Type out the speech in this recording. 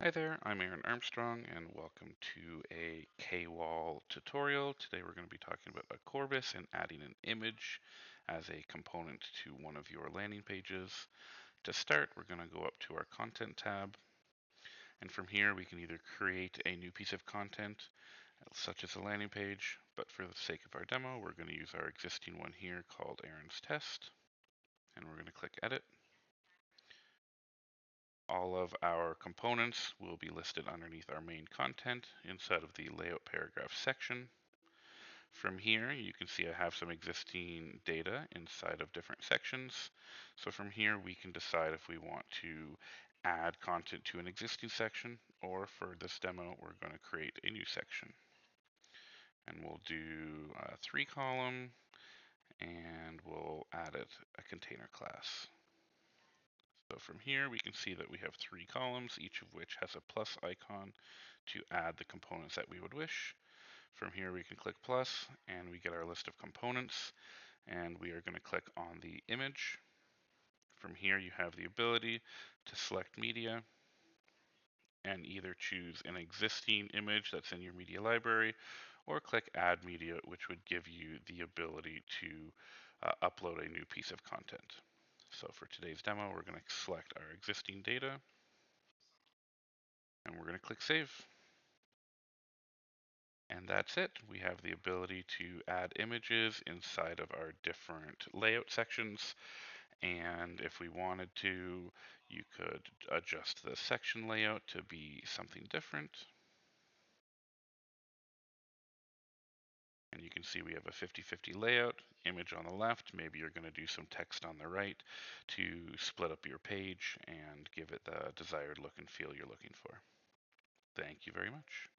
Hi there, I'm Aaron Armstrong and welcome to a K-Wall tutorial. Today we're going to be talking about Accorbis and adding an image as a component to one of your landing pages. To start, we're going to go up to our Content tab, and from here we can either create a new piece of content, such as a landing page, but for the sake of our demo, we're going to use our existing one here called Aaron's Test, and we're going to click Edit. All of our components will be listed underneath our main content inside of the layout paragraph section. From here, you can see I have some existing data inside of different sections. So from here, we can decide if we want to add content to an existing section, or for this demo, we're going to create a new section. And we'll do a 3-column, and we'll add it a container class. So from here, we can see that we have 3 columns, each of which has a plus icon to add the components that we would wish. From here, we can click plus, and we get our list of components, and we are going to click on the image. From here, you have the ability to select media and either choose an existing image that's in your media library, or click Add Media, which would give you the ability to upload a new piece of content. So for today's demo, we're going to select our existing data, and we're going to click Save. And that's it. We have the ability to add images inside of our different layout sections. And if we wanted to, you could adjust the section layout to be something different. And you can see we have a 50-50 layout, image on the left. Maybe you're going to do some text on the right to split up your page and give it the desired look and feel you're looking for. Thank you very much.